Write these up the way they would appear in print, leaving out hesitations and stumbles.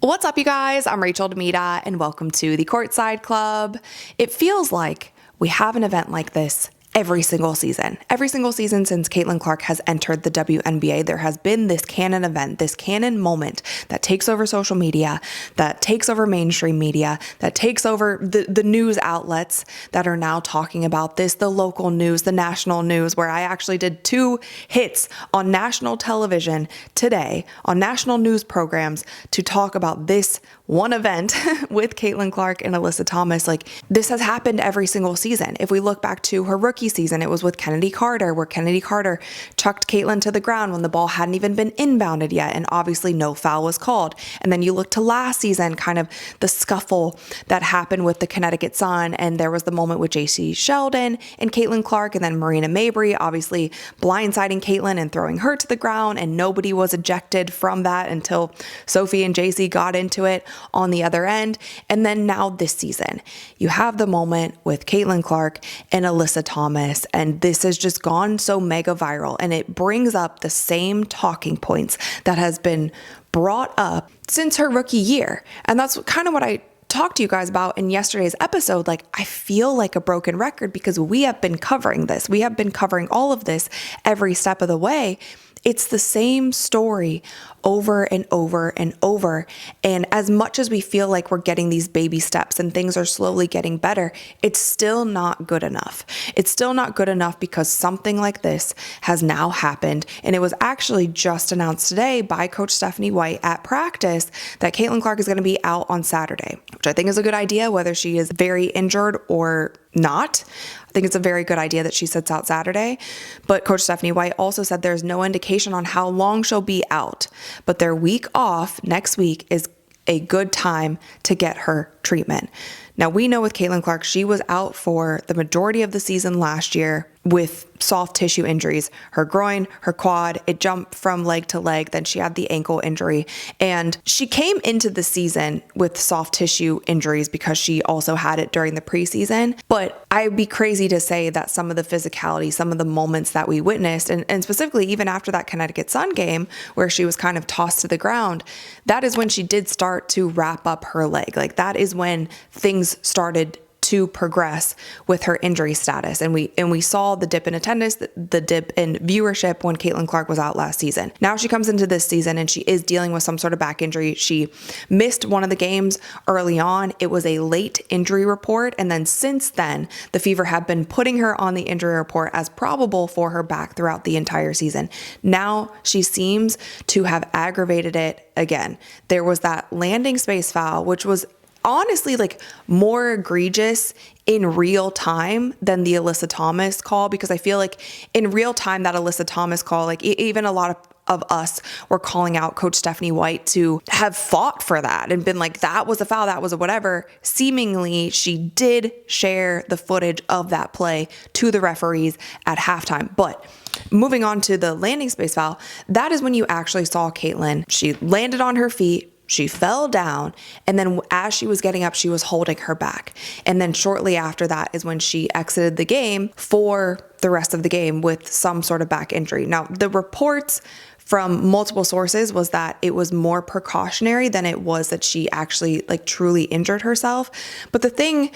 What's up, you guys? I'm Rachel DeMita, and welcome to the Courtside Club. It feels like we have an event like this every single season. Every single season since Caitlin Clark has entered the WNBA, there has been this canon event, this canon moment that takes over social media, that takes over mainstream media, that takes over the news outlets that are now talking about this, the local news, the national news, where I actually did 2 hits on national television today, on national news programs, to talk about this one event with Caitlin Clark and Alyssa Thomas. Like, this has happened every single season. If we look back to her rookie season, it was with Kennedy Carter, where Kennedy Carter chucked Caitlin to the ground when the ball hadn't even been inbounded yet, and obviously no foul was called. And then you look to last season, kind of the scuffle that happened with the Connecticut Sun, and there was the moment with JC Sheldon and Caitlin Clark, and then Marina Mabry obviously blindsiding Caitlin and throwing her to the ground, and nobody was ejected from that until Sophie and JC got into it on the other end. And then now this season, you have the moment with Caitlin Clark and Alyssa Thomas, and this has just gone so mega viral, and it brings up the same talking points that has been brought up since her rookie year. And that's kind of what I talked to you guys about in yesterday's episode. Like, I feel like a broken record because we have been covering this. We have been covering all of this every step of the way. It's the same story over and over and over. And as much as we feel like we're getting these baby steps and things are slowly getting better, it's still not good enough. It's still not good enough because something like this has now happened. And it was actually just announced today by Coach Stephanie White at practice that Caitlin Clark is going to be out on Saturday, which I think is a good idea, whether she is very injured or not. I think it's a very good idea that she sits out Saturday. But Coach Stephanie White also said there's no indication on how long she'll be out, but their week off next week is a good time to get her treatment. Now, we know with Caitlin Clark, she was out for the majority of the season last year with soft tissue injuries. Her groin, her quad, it jumped from leg to leg. Then she had the ankle injury. And she came into the season with soft tissue injuries because she also had it during the preseason. But I'd be crazy to say that some of the physicality, some of the moments that we witnessed, and specifically even after that Connecticut Sun game where she was kind of tossed to the ground, that is when she did start to wrap up her leg. Like, that is when things started to progress with her injury status. And we saw the dip in attendance, the dip in viewership when Caitlin Clark was out last season. Now she comes into this season and she is dealing with some sort of back injury. She missed one of the games early on. It was a late injury report. And then since then, the Fever have been putting her on the injury report as probable for her back throughout the entire season. Now she seems to have aggravated it again. There was that landing space foul, which was honestly like more egregious in real time than the Alyssa Thomas call, because I feel like in real time that Alyssa Thomas call, like even a lot of us were calling out Coach Stephanie White to have fought for that and been like, that was a foul, that was a whatever. Seemingly, she did share the footage of that play to the referees at halftime. But moving on to the landing space foul, that is when you actually saw Caitlin. She landed on her feet. She fell down, and then as she was getting up, she was holding her back. And then shortly after that is when she exited the game for the rest of the game with some sort of back injury. Now, the reports from multiple sources was that it was more precautionary than it was that she actually like truly injured herself. But the thing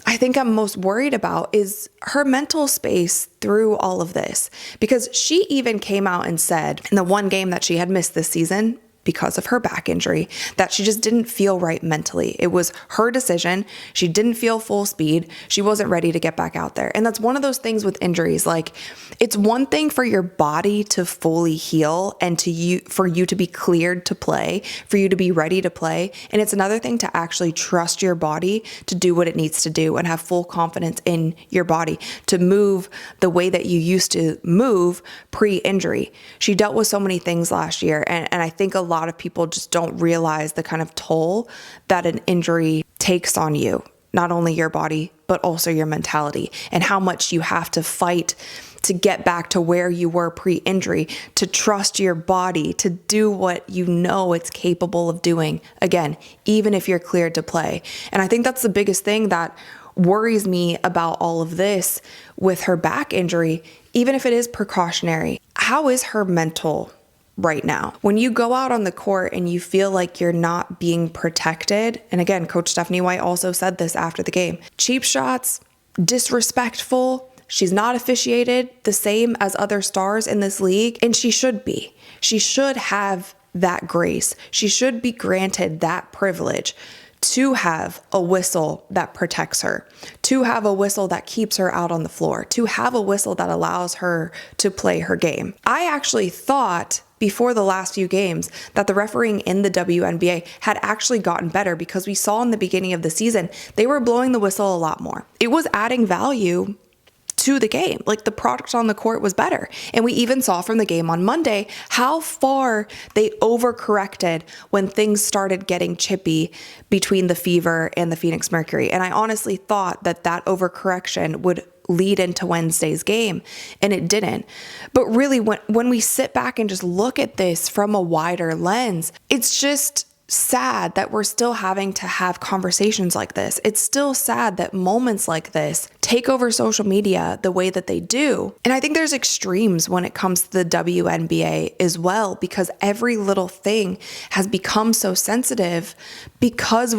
I think I'm most worried about is her mental space through all of this, because she even came out and said in the one game that she had missed this season because of her back injury, that she just didn't feel right mentally. It was her decision. She didn't feel full speed. She wasn't ready to get back out there. And that's one of those things with injuries. Like, it's one thing for your body to fully heal and for you to be cleared to play, for you to be ready to play. And it's another thing to actually trust your body to do what it needs to do and have full confidence in your body to move the way that you used to move pre-injury. She dealt with so many things last year. And I think a lot of people just don't realize the kind of toll that an injury takes on you, not only your body, but also your mentality, and how much you have to fight to get back to where you were pre-injury, to trust your body, to do what you know it's capable of doing, again, even if you're cleared to play. And I think that's the biggest thing that worries me about all of this with her back injury, even if it is precautionary. How is her mental right now. When you go out on the court and you feel like you're not being protected, and again, Coach Stephanie White also said this after the game, cheap shots, disrespectful. She's not officiated the same as other stars in this league, and she should be. She should have that grace. She should be granted that privilege to have a whistle that protects her, to have a whistle that keeps her out on the floor, to have a whistle that allows her to play her game. I actually thought before the last few games that the refereeing in the WNBA had actually gotten better, because we saw in the beginning of the season, they were blowing the whistle a lot more. It was adding value to the game. Like, the product on the court was better. And we even saw from the game on Monday how far they overcorrected when things started getting chippy between the Fever and the Phoenix Mercury. And I honestly thought that that overcorrection would lead into Wednesday's game, and it didn't. But really, when we sit back and just look at this from a wider lens, it's just sad that we're still having to have conversations like this. It's still sad that moments like this take over social media the way that they do. And I think there's extremes when it comes to the WNBA as well, because every little thing has become so sensitive because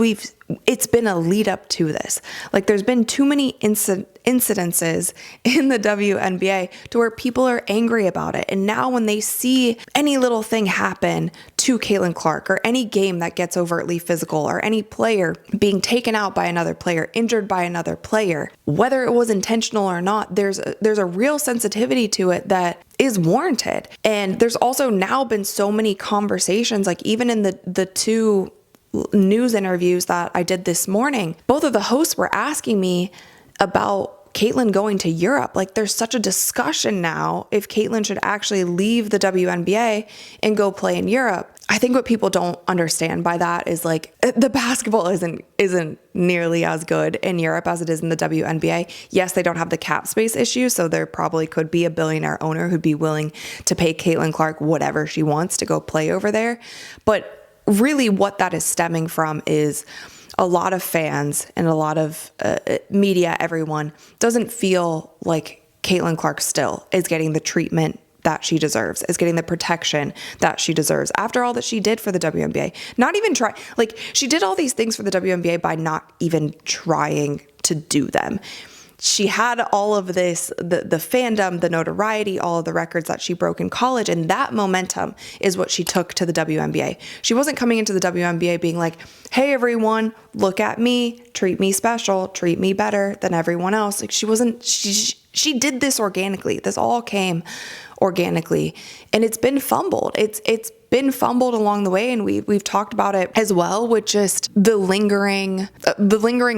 it's been a lead up to this. Like, there's been too many incidences in the WNBA to where people are angry about it. And now when they see any little thing happen to Caitlin Clark, or any game that gets overtly physical, or any player being taken out by another player, injured by another player, whether it was intentional or not, there's a real sensitivity to it that is warranted. And there's also now been so many conversations, like even in the two news interviews that I did this morning, both of the hosts were asking me about Caitlin going to Europe. Like, there's such a discussion now if Caitlin should actually leave the WNBA and go play in Europe. I think what people don't understand by that is, like, the basketball isn't nearly as good in Europe as it is in the WNBA. Yes, they don't have the cap space issue, so there probably could be a billionaire owner who'd be willing to pay Caitlin Clark whatever she wants to go play over there. But really what that is stemming from is a lot of fans and a lot of media, everyone doesn't feel like Caitlin Clark still is getting the treatment that she deserves, is getting the protection that she deserves after all that she did for the WNBA. Not even try, like, she did all these things for the WNBA by not even trying to do them. She had all of this, the fandom, the notoriety, all of the records that she broke in college, and that momentum is what she took to the WNBA. She wasn't coming into the WNBA being like, hey, everyone, look at me, treat me special, treat me better than everyone else. Like, she did this organically. This all came organically, and it's been fumbled. It's been fumbled along the way, and we've talked about it as well, with just the lingering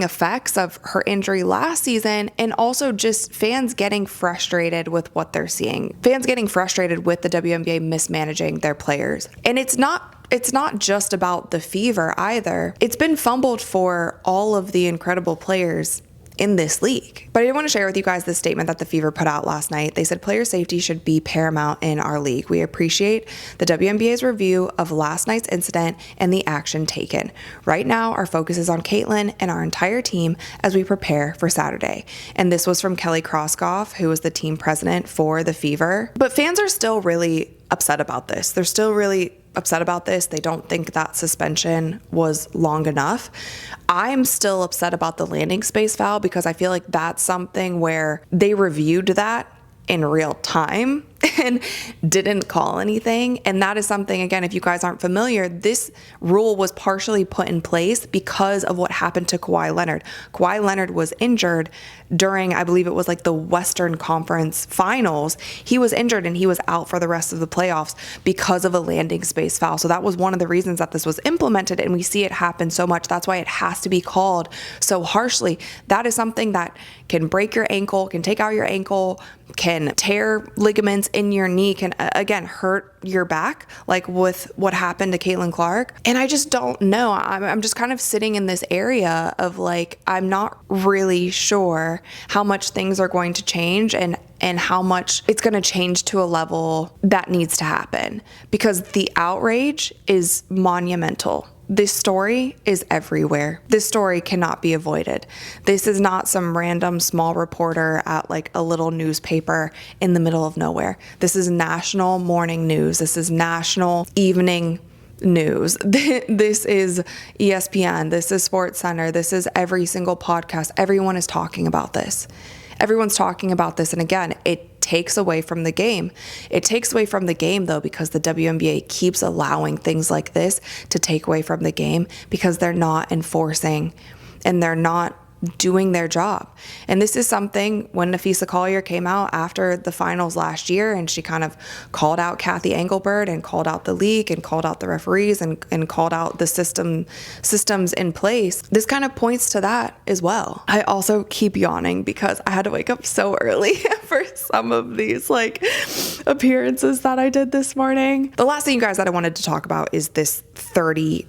effects of her injury last season, and also just fans getting frustrated with what they're seeing. Fans getting frustrated with the WNBA mismanaging their players. And it's not just about the Fever either. It's been fumbled for all of the incredible players in this league. But I did want to share with you guys this statement that the Fever put out last night. They said, player safety should be paramount in our league. We appreciate the WNBA's review of last night's incident and the action taken. Right now, our focus is on Caitlin and our entire team as we prepare for Saturday. And this was from Kelly Kroskoff, who was the team president for the Fever. But fans are still really upset about this. They're still really upset about this. They don't think that suspension was long enough. I'm still upset about the landing space foul, because I feel like that's something where they reviewed that in real time and didn't call anything. And that is something, again, if you guys aren't familiar, this rule was partially put in place because of what happened to Kawhi Leonard. Kawhi Leonard was injured during, I believe it was like the Western Conference Finals. He was injured and he was out for the rest of the playoffs because of a landing space foul. So that was one of the reasons that this was implemented, and we see it happen so much. That's why it has to be called so harshly. That is something that can break your ankle, can take out your ankle, can tear ligaments in your knee, can again hurt your back, like with what happened to Caitlin Clark. And I just don't know. I'm just kind of sitting in this area of like, I'm not really sure how much things are going to change and how much it's going to change to a level that needs to happen, because the outrage is monumental. this story is everywhere. This story cannot be avoided. This is not some random small reporter at like a little newspaper in the middle of nowhere. This is national morning news. This is national evening news. This is ESPN. This is SportsCenter. This is every single podcast. Everyone is talking about this. Everyone's talking about this. And again, it takes away from the game. It takes away from the game though, because the WNBA keeps allowing things like this to take away from the game because they're not enforcing and they're not doing their job. And this is something when Nafisa Collier came out after the finals last year and she kind of called out Kathy Engelbert and called out the league and called out the referees and called out the systems in place. This kind of points to that as well. I also keep yawning because I had to wake up so early for some of these like appearances that I did this morning. The last thing, you guys, that I wanted to talk about is this 30th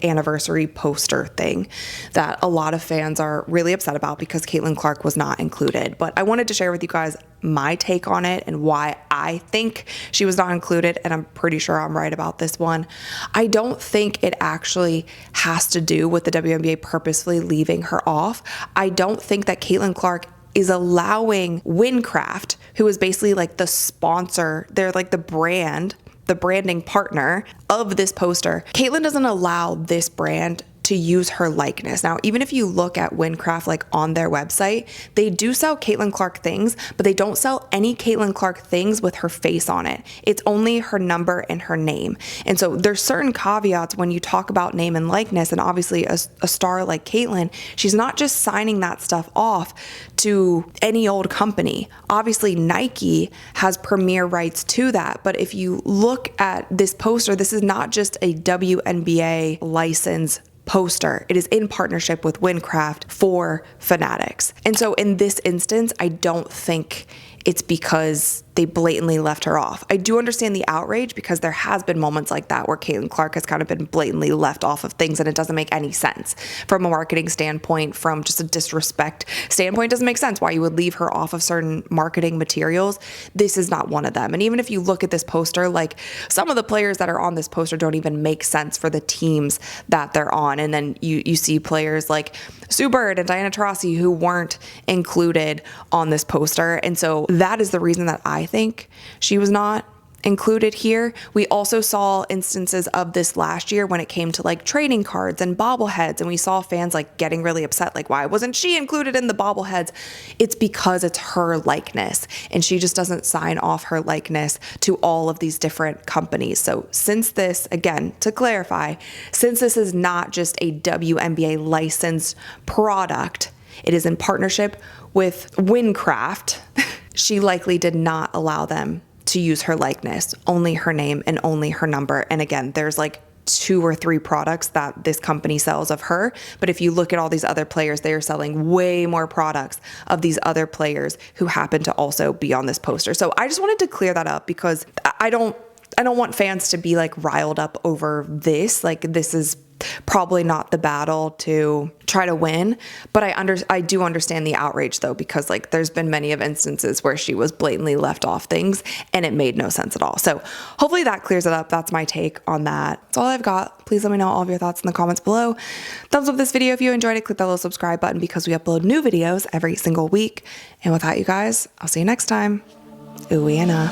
anniversary poster thing that a lot of fans are really upset about because Caitlin Clark was not included. But I wanted to share with you guys my take on it and why I think she was not included, and I'm pretty sure I'm right about this one. I don't think it actually has to do with the WNBA purposefully leaving her off. I don't think that Caitlin Clark is allowing Windcraft, who is basically like the sponsor, they're like the branding partner of this poster. Caitlin doesn't allow this brand to use her likeness. Now, even if you look at Windcraft, like on their website, they do sell Caitlin Clark things, but they don't sell any Caitlin Clark things with her face on it. It's only her number and her name. And so there's certain caveats when you talk about name and likeness, and obviously a star like Caitlin, she's not just signing that stuff off to any old company. Obviously, Nike has premier rights to that. But if you look at this poster, this is not just a WNBA license poster. It is in partnership with Windcraft for Fanatics. And so in this instance, I don't think it's because they blatantly left her off. I do understand the outrage because there has been moments like that where Caitlin Clark has kind of been blatantly left off of things and it doesn't make any sense from a marketing standpoint, from just a disrespect standpoint. It doesn't make sense why you would leave her off of certain marketing materials. This is not one of them. And even if you look at this poster, like some of the players that are on this poster don't even make sense for the teams that they're on. And then you see players like Sue Bird and Diana Taurasi who weren't included on this poster. And so that is the reason that I think she was not included here. We also saw instances of this last year when it came to like trading cards and bobbleheads, and we saw fans like getting really upset, like, why wasn't she included in the bobbleheads? It's because it's her likeness and she just doesn't sign off her likeness to all of these different companies. So since this, again, to clarify, since this is not just a WNBA licensed product, it is in partnership with Windcraft, she likely did not allow them to use her likeness, only her name and only her number. And again, there's like 2 or 3 products that this company sells of her. But if you look at all these other players, they are selling way more products of these other players who happen to also be on this poster. So I just wanted to clear that up because I don't want fans to be like riled up over this. Like, this is probably not the battle to try to win, but I do understand the outrage though, because like there's been many of instances where she was blatantly left off things and it made no sense at all. So hopefully that clears it up. That's my take on that. That's all I've got. Please let me know all of your thoughts in the comments below. Thumbs up this video if you enjoyed it. Click that little subscribe button because we upload new videos every single week. And with that, you guys, I'll see you next time. Ooh, Anna.